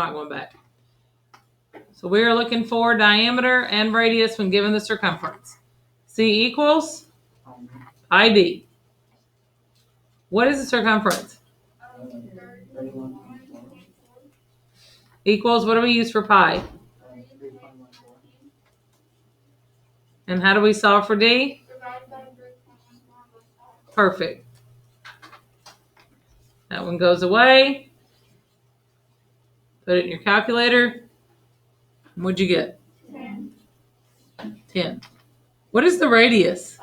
Not going back. So we are looking for diameter and radius when given the circumference. C equals ID. What is the circumference? Equals, what do we use for pi? And how do we solve for D? Perfect. That one goes away. Put it in your calculator. What'd you get? 10. What is the radius?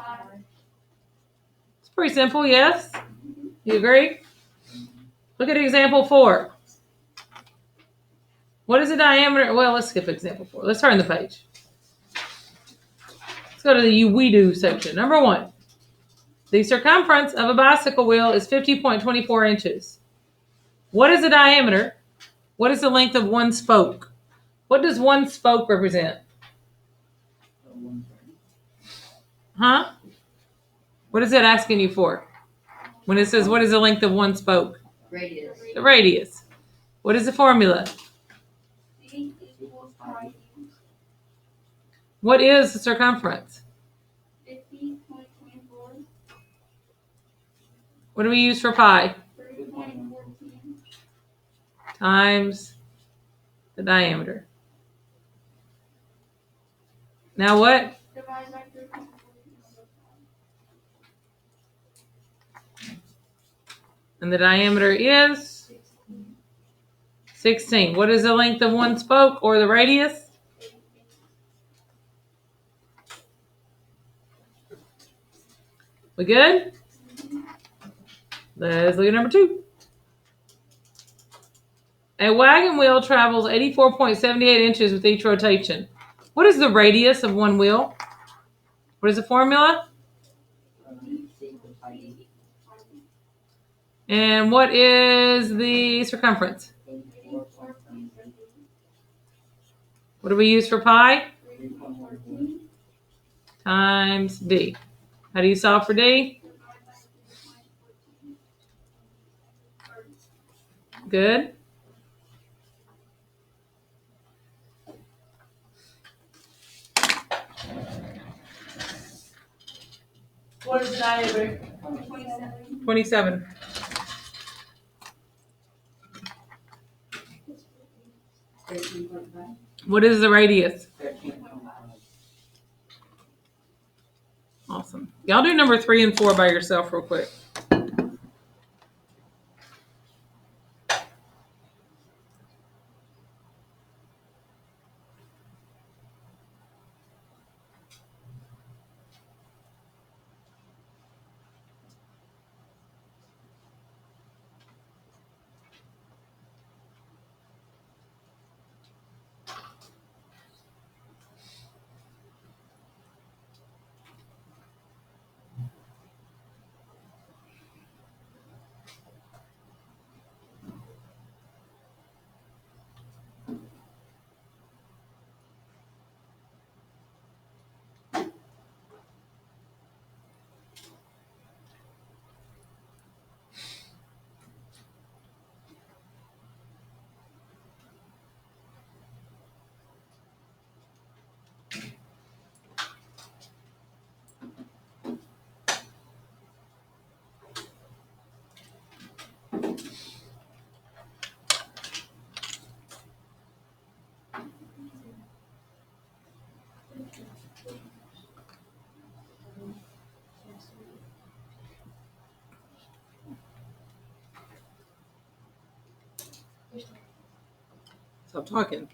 It's pretty simple, yes? You agree? Look at example 4. What is the diameter? Well, let's skip example 4. Let's turn the page. Let's go to the we do section. Number 1. The circumference of a bicycle wheel is 50.24 inches. What is the diameter? What is the length of one spoke? What does one spoke represent? Huh? What is it asking you for? When it says, what is the length of one spoke? Radius. The radius. What is the formula? What is the circumference? 50.24. What do we use for pi? 3.14. Times the diameter. Now what? Divided by 3.14. And the diameter is 16. What is the length of one spoke or the radius? We good? Let's look at number 2. A wagon wheel travels 84.78 inches with each rotation. What is the radius of one wheel? What is the formula? And what is the circumference? What do we use for pi? Times D. How do you solve for D? Good. What is the diameter? 27. What is the radius? Awesome. Y'all do number 3 and 4 by yourself real quick. Stop talking.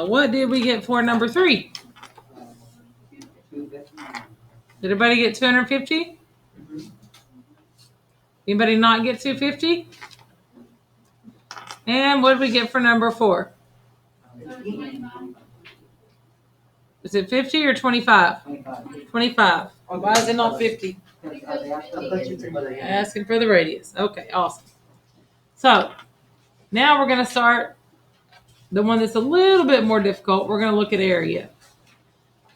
What did we get for number 3? Did everybody get 250? Anybody not get 250? And what did we get for number 4? 25. Is it 50 or 25? 25. 25. Why is it not 50? Because Asking for the radius. Okay, awesome. So now we're going to start the one that's a little bit more difficult. We're going to look at area.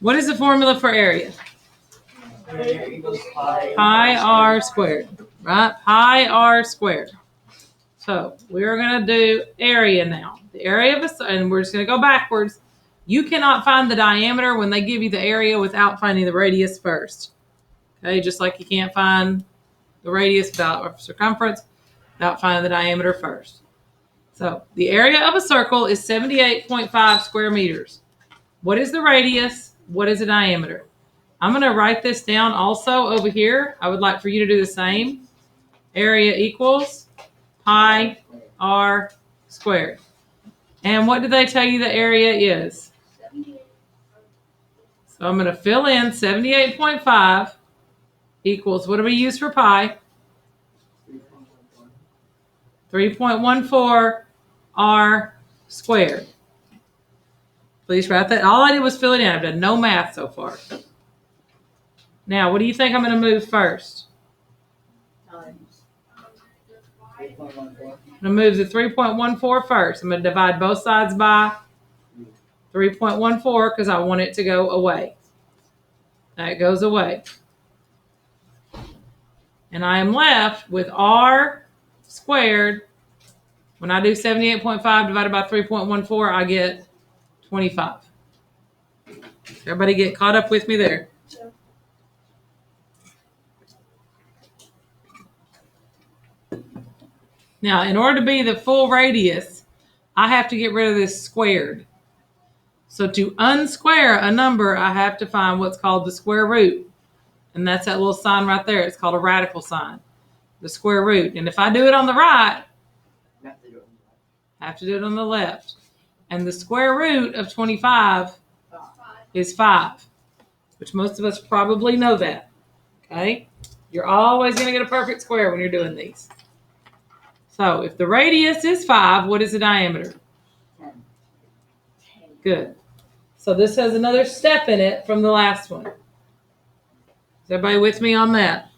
What is the formula for area? Pi r squared, right? Pi r squared. So we're going to do area now. The area of a, and we're just going to go backwards. You cannot find the diameter when they give you the area without finding the radius first. Okay, just like you can't find the radius without circumference without finding the diameter first. So the area of a circle is 78.5 square meters. What is the radius? What is the diameter? I'm going to write this down also over here. I would like for you to do the same. Area equals pi r squared. And what did they tell you the area is? 78. So I'm going to fill in 78.5 equals, what do we use for pi? 3.14 r squared. Please write that. All I did was fill it in. I've done no math so far. Now, what do you think I'm going to move first? I'm going to move the 3.14 first. I'm going to divide both sides by 3.14 because I want it to go away. That goes away. And I am left with r squared. When I do 78.5 divided by 3.14, I get 25. Everybody get caught up with me there? Sure. Now, in order to be the full radius, I have to get rid of this squared. So to unsquare a number, I have to find what's called the square root. And that's that little sign right there. It's called a radical sign, the square root. And if I do it on the right, I have to do it on the left. And the square root of 25 is 5, which most of us probably know that. Okay? You're always going to get a perfect square when you're doing these. So if the radius is 5, what is the diameter? 10. Good. So this has another step in it from the last one. Is everybody with me on that?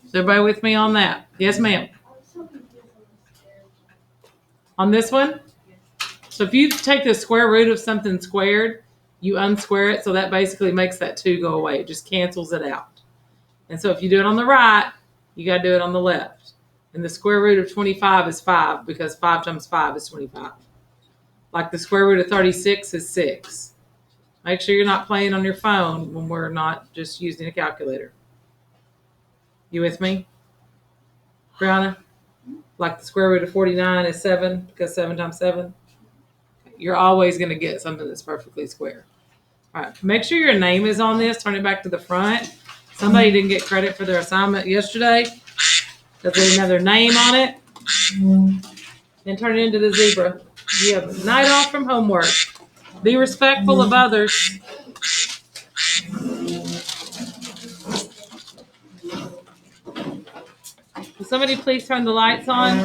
Is everybody with me on that? Yes, ma'am. On this one? So if you take the square root of something squared, you unsquare it, so that basically makes that 2 go away. It just cancels it out. And so if you do it on the right, you got to do it on the left. And the square root of 25 is 5 because 5 times 5 is 25. Like the square root of 36 is 6. Make sure you're not playing on your phone when we're not just using a calculator. You with me? Brianna? Like the square root of 49 is 7 because 7 times 7. You're always going to get something that's perfectly square. All right. Make sure your name is on this. Turn it back to the front. Somebody didn't get credit for their assignment yesterday because they didn't have their name on it. And turn it into the zebra. You have a night off from homework. Be respectful of others. Will somebody please turn the lights on?